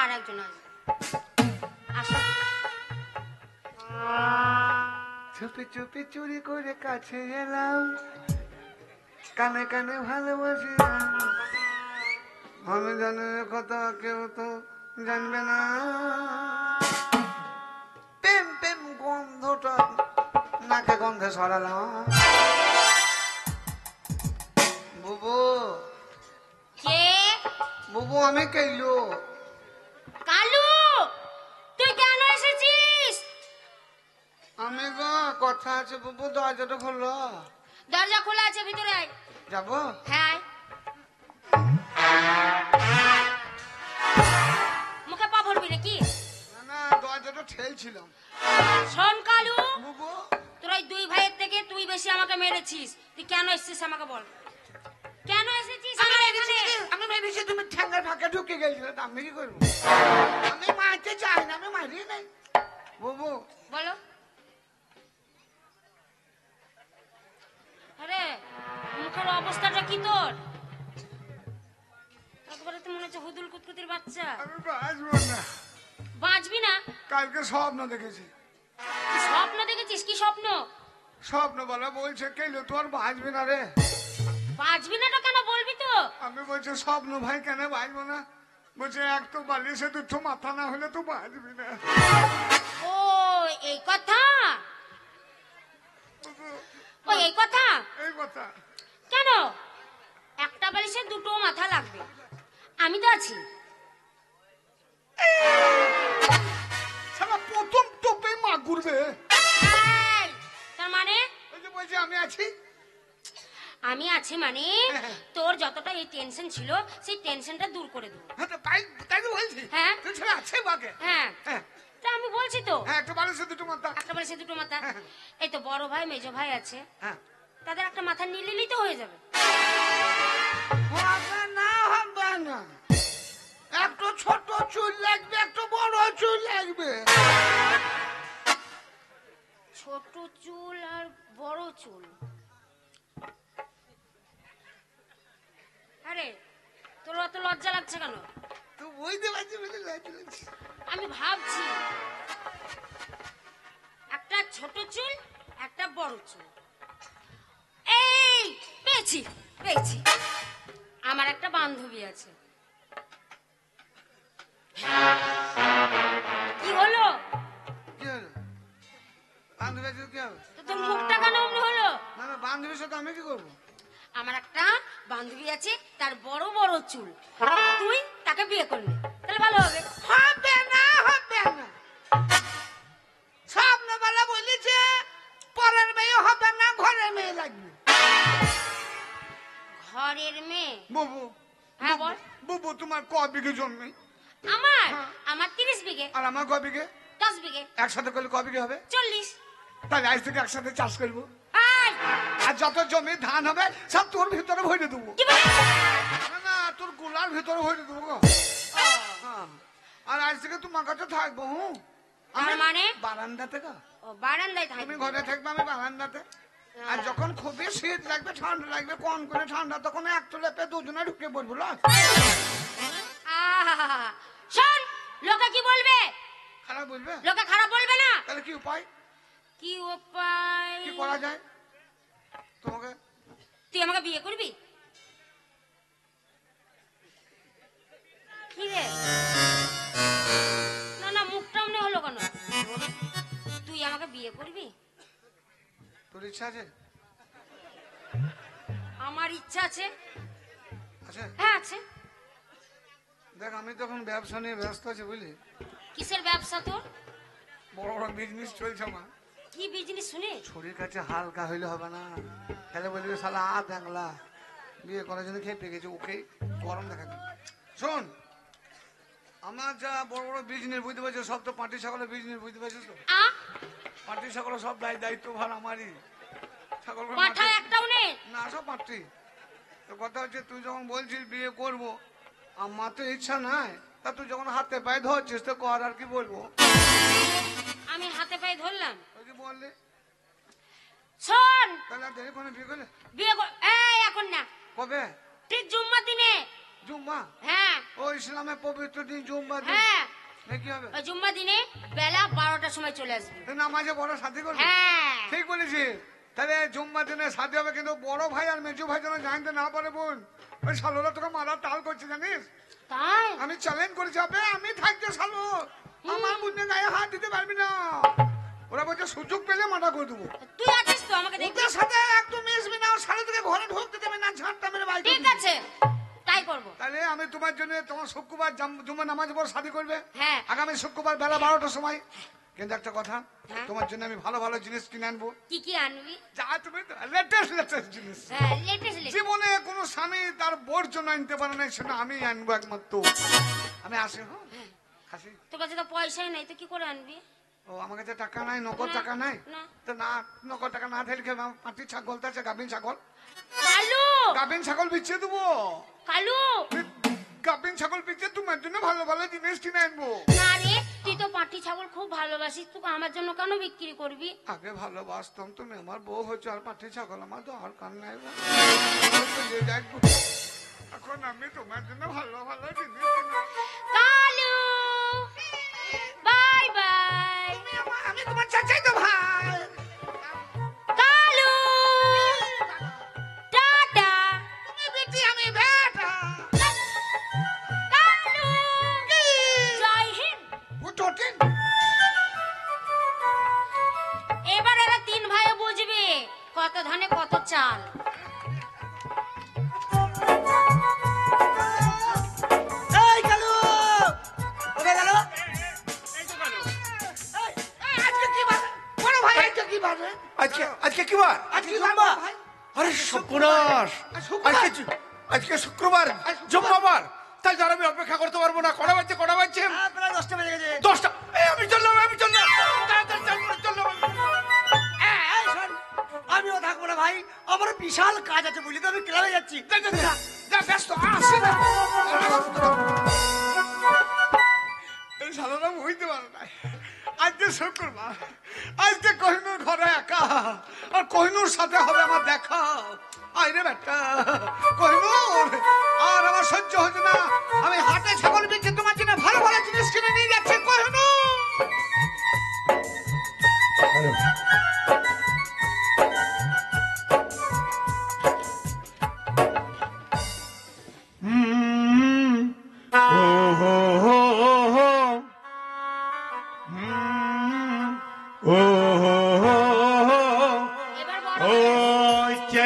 আর একজন আসবে। আসো। চুপি চুপি চুরি করে কাছে এলাম, কানে কানে ভালোবাসি আমি, জানি কথা কেউ তো জানবে না। প্রেম প্রেম গন্ধটা নাকে গন্ধে সরালাম। বুবু কে? বুবু আমি কেলু। কালু, তুই কেন এসেছিস? আমি গো কথা আছে বুবু, দরজাটা খোলো। দরজা খোলা আছে, ভিতরে আয়। যাবো? হ্যাঁ। মুখে পা ভরবি নাকি? না না, দরজাটা ঠেলছিলাম। শোন কালু, বুবু তোর ওই দুই ভাইয়ের থেকে তুই বেশি আমাকে মেরেছিস। তুই কেন এসেছিস আমাকে বল, কেন এসেছিস আমার এখানে? আমি মেরেছি, তুমি ঠ্যাঙ্গার ফাঁকে ঢুকে গেছিলে, আমি কি করবো? আমি মারতে চাই না, আমি মারি নাই। বুবু বলো। আরে মুখের অবস্থাটা কি তোর? একবারে তো মনে হচ্ছে হুদুল কুতকুতির বাচ্চা। আমি বাঁচবো না। বাঁচবি না? কালকে স্বপ্ন দেখেছি। কি স্বপ্ন দেখেছিস? কি স্বপ্ন? স্বপ্ন বলা বলছে কেলো তোর বাঁচবি না রে। বাঁচবি না তো কেন বলবি তো? আমি বলছি স্বপ্ন ভাই কেন বাঁচবো না? বলছে এক তো বালিশে দুটো মাথা না হলে তো বাঁচবি না। ও এই কথা, ও এই কথা। এই কথা কেন? একটা বালিশে দুটো মাথা লাগবে, আমি তো আছি। সারা প্রথম টোপে মা ঘুরবে। তার মানে ওই যে বলছে আমি আছি। আমি আছি মানে তোর যতটা এই টেনশন ছিল সেই টেনশনটা দূর করে দেবো। হ্যাঁ তো তাই তাই তো বলছি। হ্যাঁ তুই ছেলে আছে বাকে। হ্যাঁ হ্যাঁ তা আমি বলছি তো, হ্যাঁ একটা বালিশে দুটো মাথা। একটা বালিশে দুটো মাথা। এই তো বড় ভাই মেজো ভাই আছে, হ্যাঁ তাদের একটা মাথা নিলেই তো হয়ে যাবে। হবে না, হবে না। একটা ছোট চুল লাগবে, একটা বড় চুল লাগবে। ছোট চুল আর বড় চুল। আরে তোর অত লজ্জা লাগছে কেন? তুই বুঝতে পারছি বলে লজ্জা লাগছে। আমি ভাবছি একটা ছোট চুল একটা বড় চুল। এই পেয়েছি পেয়েছি, আমার একটা বান্ধবী আছে। কি হলো? কি হলো? বান্ধবীর সাথে কি হবে? তো তোর মুখটা কেন অমনি হলো? না না, বান্ধবীর সাথে আমি কি করবো? আমার একটা বান্ধবী আছে, তার বড় বড় চুল, তুই তাকে বিয়ে করলি তাহলে ভালো হবে। হবে না, হবে না। স্বপ্নবেলা বলেছে পরের মেয়ে হবে না, ঘরের মেয়ে লাগবে। ঘরের মেয়ে? বুবু হ্যাঁ বল। বুবু তোমার ক বিঘে জমি? আমার 30 বিঘে। আর আমার ক বিঘে? 10 বিঘে। একসাথে করলে ক বিঘে হবে? 40। তাহলে আজ থেকে একসাথে চাষ করবো। আর যত জমি ধান হবে সব তোর ভিতরে ভরে দেবো। না না, তোর গোলার ভিতরে ভরে দেবো গো। আর আজ থেকে তোমার কাছে থাকবো। মানে বারান্দাতে গো। ও বারান্দায় থাকবি? তুমি ঘরে থাকবে, আমি বারান্দাতে। আর যখন খুবই শীত লাগবে, ঠান্ডা লাগবে, কোন করে ঠান্ডা, তখন এক তোলে পে দুজনে ঢুকে পড়বো। শোন, লোকে কি বলবে? খারাপ বলবে? লোকে খারাপ বলবে না? তাহলে কি উপায়? কি উপায়? কি করা যায় তোমাকে? তুই আমাকে বিয়ে করবি? কি রে? না না, মুখটা মনে হলো কেন? তুই আমাকে বিয়ে করবি? তোর ইচ্ছা আছে? আমার ইচ্ছা আছে। আছে? হ্যাঁ আছে। দেখ আমি তখন ব্যবসা নিয়ে ব্যস্ত আছি বুঝলি। কিসের ব্যবসা তোর? বড় বড় বিজনেস চলছে আমার। কি বিজনেস শুনে? শরীর কাছে হালকা হইলে হবে না, তাহলে বলবি শালা দেখলা বিয়ে করার জন্য খেয়ে পেয়ে গেছে, ওকে গরম দেখাবি। শোন, আমার যা বড় বড় বিজনেস বুঝতে পারছো, সব তো পাটি ছাগলের বিজনেস বুঝতে পারছিস তো। পাটি ছাগলের সব দায়িত্ব ভার আমারই। ছাগল পাঠা একটাও নেই না, সব পাটি। তো কথা হচ্ছে তুই যখন বলছিস বিয়ে করবো, আমার তো ইচ্ছা নাই, তা তুই যখন হাতে পায়ে ধরছিস তো কর, আর কি বলবো। আমি হাতে পায়ে ধরলাম? ওই যে বললে শোন, তাহলে দেরি করে বিয়ে করলে বিয়ে এই এখন না, কবে? ঠিক জুম্মার দিনে। জুম্মা? হ্যাঁ ও ইসলামের পবিত্র দিন জুম্মা দিন। হ্যাঁ কি হবে? ওই জুম্মা দিনে বেলা 12টার সময় চলে আসবি। তুই নামাজে বড় শাদি করবি? হ্যাঁ ঠিক বলেছিস। তাহলে জুম্মা দিনে শাদি হবে, কিন্তু বড় ভাই আর মেজু ভাই যেন জানতে না পারে বোন। ওই শালোরা তোকে মারার তাল করছে জানিস। তাই আমি চ্যালেঞ্জ করেছি, হবে আমি থাকতে শালো আমার বুঝতে গায়ে হাত দিতে পারবি না। ওরা বলছে সুযোগ পেলে মাথা করে দেবো। তুই আছিস তো, আমাকে দেখবি। ওদের সাথে একদম মিশবি না, শালো থেকে ঘরে ঢুকতে দেবে না, ঝাঁটটা মেরে বাইরে। ঠিক আছে তাই করবো। তাহলে আমি তোমার জন্য তোমার শুক্রবার জুম্মা নামাজ পর শাদি করবে। হ্যাঁ আগামী শুক্রবার বেলা 12টার সময়। কিন্তু একটা কথা, হ্যাঁ। তোমার জন্য আমি ভালো ভালো জিনিস কিনে আনবো। কি কি আনবি? যা তুমি লেটেস্ট জিনিস হ্যাঁ লেটেস্ট জীবনে কোনো স্বামী তার বোর জন্য আনতে পারে না, সেটা আমি আনবো একমাত্র। আমি আসি। হ্যাঁ আসি। তোর কাছে তো পয়সাই নাই, তো কি করে আনবি? ও আমার কাছে টাকা নাই, নগদ টাকা নাই। না। তো না, নগদ টাকা না থাকলে পাটি ছাগল তো আছে, গাভিন ছাগল। কালু গাভিন ছাগল বিছিয়ে দেবো। কালু গাভিন ছাগল বিছিয়ে তোমার জন্য ভালো ভালো জিনিস কিনে আনবো। না রে, তুই তো পাটি ছাগল খুব ভালোবাসিস, তুই আমার জন্য কেন বিক্রি করবি? আগে ভালোবাসতাম, তুমি আমার বউ হচ্ছে, আর পাটি ছাগল আমার দরকার নাই। এখন আমি তোমার জন্য ভালো ভালো জিনিস কিনে কালু বাই বাই। আমি তোমার চাচাই তো ভাই। কালু টাটা। তুমি বেটি আমি বেটা। কালু জয় হিন্দ। উঠোটিন এবার এরা তিন ভাইও বুঝবে কত ধানে কত চাল। এই কালু ওকে গেল। আজকে কি বার? বড় ভাই আজকে কি বার রে? আজকে কি বার? আজকে জুম্মা। আরে সর্বনাশ! আজকে শুক্রবার, জুম্মাবার। তাই আর আমি অপেক্ষা করতে পারবো না। কটা বাজছে? প্রায় 10টা বেজে গেছে। 10টা। আমি চললাম। তাড়াতাড়ি চললাম। এই শোন, আমিও থাকবো না ভাই, আমার বিশাল কাজ আছে বুঝলি তো, আমি ক্লাবে যাচ্ছি। যা ব্যস্ত আসি না। এই শালারা বুঝতে পারে না, আজকে শুক্রবার, আজকে কোহিনুর ঘরে একা, আর কোহিনুর সাথে হবে আমার দেখা। আইরে বেটা কোহিনুর, আর আমার সহ্য হচ্ছে না। আমি হাটে ছাগল বেচে তোমার জন্য ভালো ভালো জিনিস কিনে নিয়ে যাচ্ছি কোহিনুর। এবার বড়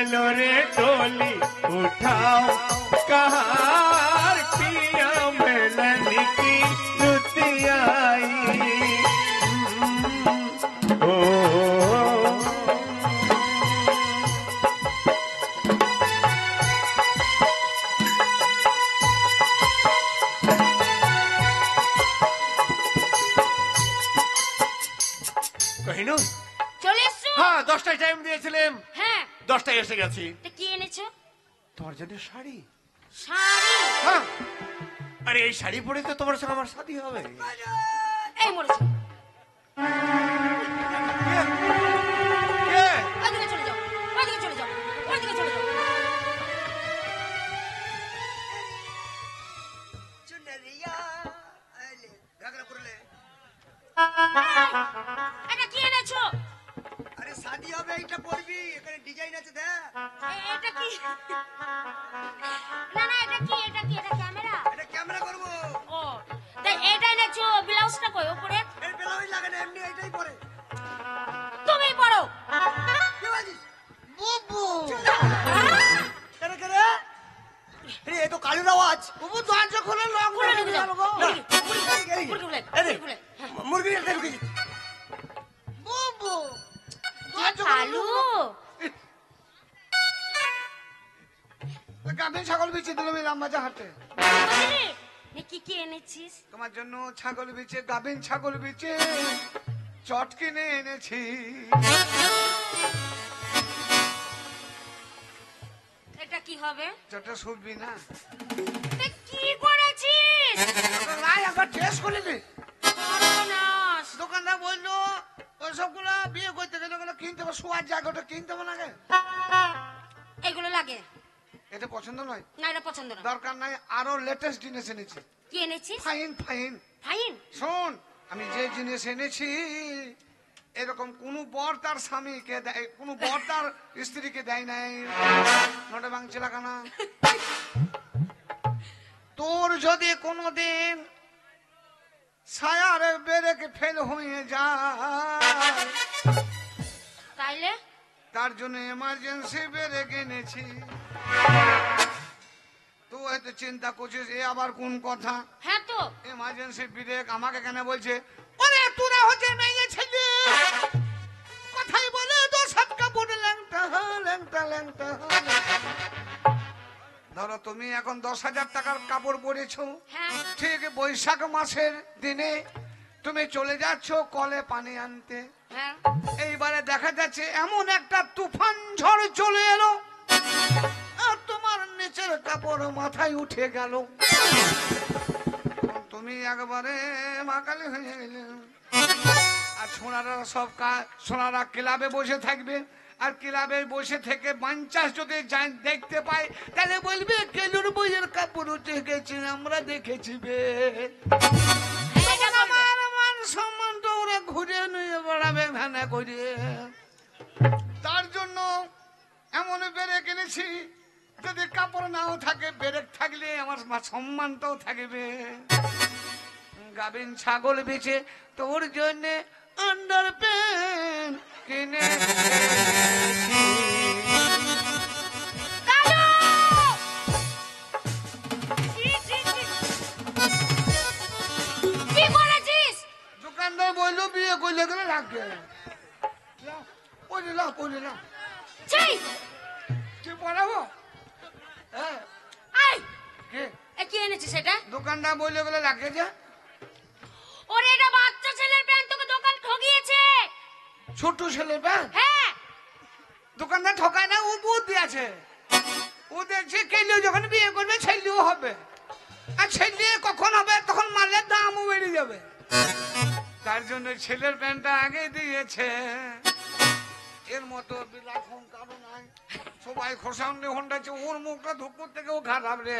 चलो रे डोली उठाओ कहार पिया मिलन की रुती आई। ओ কহিনু, চলে এসছো? হ্যাঁ 10টায় টাইম দিয়েছিলাম, হ্যাঁ 10টায় এসে গেছি। তা কি এনেছো? তোমার জন্য শাড়ি। শাড়ি? হ্যাঁ, আরে এই শাড়ি পরে তো তোমার সঙ্গে আমার শাদী হবে। এই মরেছে। কে? ওইদিকে চলে যাও, ওইদিকে চলে যাও, ওইদিকে চলে যাও। চুনরিয়া আইলে গাগরা করলে। এটা কি এনেছো? আরে শাদি হবে, এইটা পরবি, এখানে ডিজাইন আছে দেখ। এটা কি? না না, এটা কি? এটা কি? এটা ক্যামেরা? এটা ক্যামেরা করবো। ও তাই এটা এনেছো। ব্লাউজটা কই ওপরে? এর ব্লাউজ লাগে না, এমনি এইটাই পরে। তুমি পরো। কি বলছিস? বুবু কেন কেন? আরে এই তো কালুর আওয়াজ। বুবু দরজা খুলে লক খুলে ঢুকে যাও। না, মুরগি মুরগির একটা ঢুকেছি। বুবু কালু গাভিন ছাগল বেচে দিলাম এই রামবাজা হাটে। বুঝলি? নে কি কি এনেছিস? তোমার জন্য ছাগল বেচে, গাভিন ছাগল বেচে চট কিনে এনেছি। এটা কি হবে? চটটা শুনবি না? তা কি করেছিস? নাই একবার টেস্ট করে নে। সর্বনাশ। দোকানদার বললো ওই সবগুলো বিয়ে করতে গেলে ওগুলো কিনতে হবে, শোয়ার জায়গাটা কিনতে হবে না গে। এগুলো লাগে? এটা পছন্দ নয়, না এটা পছন্দ না। দরকার নাই, আরো লেটেস্ট জিনিস এনেছি। কি এনেছিস? Fine fine. ফাইন? শোন, আমি যে জিনিস এনেছি এরকম কোন বর তার স্বামীকে দেয়, কোন বর তার স্ত্রীকে দেয় নাই। নোটে ভাঙছে লাগানা। তোর যদি কোনোদিন ছায়ার বেরেকে ফেল হয়ে যায়, তাইলে তার জন্য এমার্জেন্সি বেরেক এনেছি। তুই হয়তো চিন্তা করছিস এ আবার কোন কথা। হ্যাঁ তো এমার্জেন্সি ব্রেক আমাকে কেন বলছে? ওরে তোরা হচ্ছে মেয়ে ছেলে, কথাই বলে তো সব কাপড় ল্যাংটা ল্যাংটা ল্যাংটা। ধরো তুমি এখন 10,000 টাকার কাপড় পরেছো, হ্যাঁ ঠিক বৈশাখ মাসের দিনে তুমি চলে যাচ্ছ কলে পানি আনতে। হ্যাঁ এইবারে দেখা যাচ্ছে এমন একটা তুফান ঝড় চলে এলো আর তোমার নিচের কাপড় মাথায় উঠে গেল। তুমি একবারে মাকালি হয়ে গেলে। আর ছোড়ারা সব সোনারা ক্লাবে বসে থাকবে, আর ক্লাবে বসে থেকে বাঞ্চাস যদি দেখতে পাই তাহলে বলবে কেলুর বইয়ের কাপড় উঠে গেছে, আমরা দেখেছি বে। আমার মান সম্মানটা ওরা ঘুরে নিয়ে বেড়াবে ভ্যানে করে। তার জন্য এমন বেরেক এনেছি, যদি কাপড় নাও থাকে বেরেক থাকলে আমার সম্মানটাও থাকবে। গাভিন ছাগল বেচে তোর জন্য আন্ডার প্যান্ট কিনে কি করেছিস? দোকানদার বললো বিয়ে করলে গেলে লাগবে। ছি! কি পড়াবো? হ্যাঁ আই কে? এ কি এনেছিস এটা? দোকানদার বললে গেলে লাগে যে। ওরে এটা বাচ্চা ছেলের প্যান্ট, তোকে দোকান ঠকিয়েছে। ছোট ছেলে প্যান্ট? হ্যাঁ দোকানদার ঠকায় না, ও বুদ্ধি আছে। ও দেখছে কেলিও যখন বিয়ে করবে ছেলেও হবে, আর ছেলে কখন হবে তখন মালের দামও বেড়ে যাবে। তার জন্য ছেলের প্যান্টটা আগে দিয়েছে। এর মতো বিলাসন কারো নাই, সবাই খোসাউন্ডে হন্ডাচ্ছে, ওর মুখটা ধুপুর থেকেও খারাপ রে।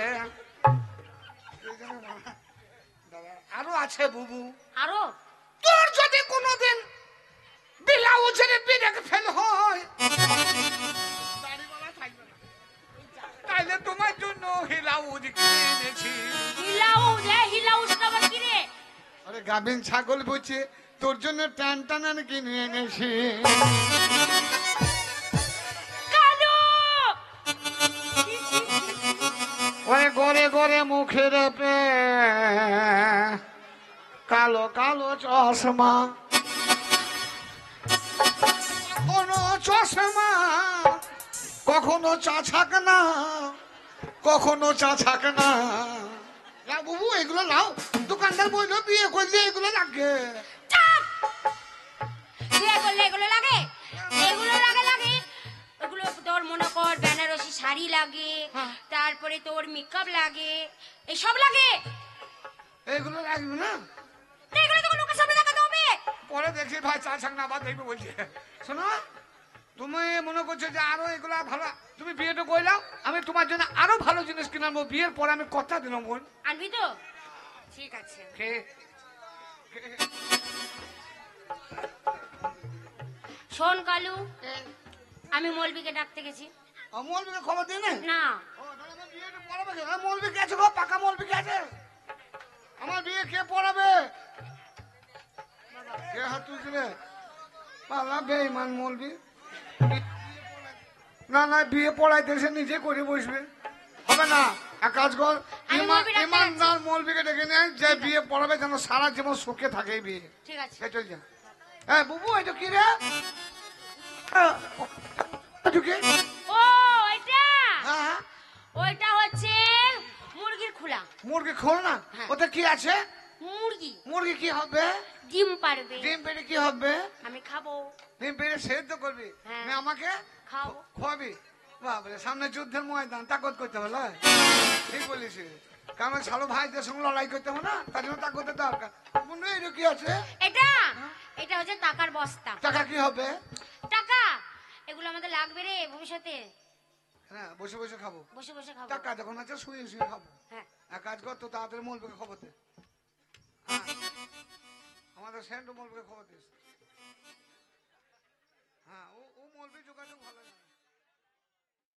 আরো আছে বুবু। আরো তোর যদি কোনোদিন ব্লাউজের বিরেক ফেল হয় তাইলে তোমার জন্য হিলাউজ কিনে এনেছি। হিলাউজ? হিলাউজটা আবার কি রে? আরে গাভিন ছাগল বলছে তোর জন্য টান টান কিনে এনেছি। কালো ওরে গড়ে গড়ে মুখের পে কালো কালো চশমা, কোনো চশমা কখনো চাছাক না, কখনো চাছাক না। বাবু এগুলো নাও, দোকানদার বললো বিয়ে করলে এগুলো লাগে। চাপ! বিয়ে করলে এগুলো লাগে? এগুলো লাগে। ওগুলো তোর মনে কর বেনারসি শাড়ি লাগে, তারপরে তোর মেকআপ লাগে, এসব লাগে। এগুলো লাগবে না, তা এগুলো তোকে লোকের সামনে দেখাতে হবে। পরে দেখি ভাই চাছাক না আবার দেখবে বলছে। শোনো, তুমি মনে করছো যে আরো এগুলা ভালো, তুমি বিয়েটা করলাও, আমি তোমার জন্য আরো ভালো জিনিস কিনে আনবো। বিয়ের পরে আমি কথা দিলাম বোন। আনবি তো? ঠিক আছে। শোন কালু, আমি মলবিকে ডাকতে গেছি। মৌলবীকে খবর দিয়ে না? না বিয়েটা পড়াবে কে? মৌলবী কে আছে গো? পাকা মৌলবী কে আছে? আমার বিয়ে কে পড়াবে? কে হাত তুলছিলে? পালা বেঈমান মৌলবী। না না, বিয়ে পড়াইতে সে নিজে করে বসবে, হবে না। এক কাজ কর, আমি মৌলবী ডাকতে ইমানদার মৌলবীকে ডেকে নেয়, যে বিয়ে পড়াবে যেন সারা জীবন সুখে থাকে এই বিয়ে। ঠিক আছে। চল যা। হ্যাঁ বুবু, এটা কি রে? ঢুকে ও এটা, হ্যাঁ ওইটা হচ্ছে মুরগির খোলা। মুরগি খোল না, হ্যাঁ। ওতে কি আছে? মুরগি মুরগি কি হবে? ডিম পারবে, ডিম পেড়ে কি হবে? আমি খাবো। ডিম পেড়ে সেদ্ধ করবি, হ্যাঁ। না আমাকে খাবো। খোয়াবি? বাবরে, সামনে যুদ্ধের ময়দান, তাকত করতে হবে না? ঠিক বলিস, কারণ ছাড়ো ভাইদের সঙ্গে লড়াই করতে হবে না, তার জন্য তাকতের দরকার। বন্ধু, এটা কি আছে? এটা এটা হচ্ছে টাকার বস্তা। টাকা কি হবে? টাকা এগুলো আমাদের লাগবে রে ভবিষ্যতে। হ্যাঁ বসে বসে খাবো। বসে বসে খাবো। টাকা যখন আছে শুয়ে শুয়ে খাবো। হ্যাঁ এক কাজ কর তো তাড়াতাড়ি মলবে খবর দে। হ্যাঁ। আমাদের সেন্টু মলবে খবর দিস।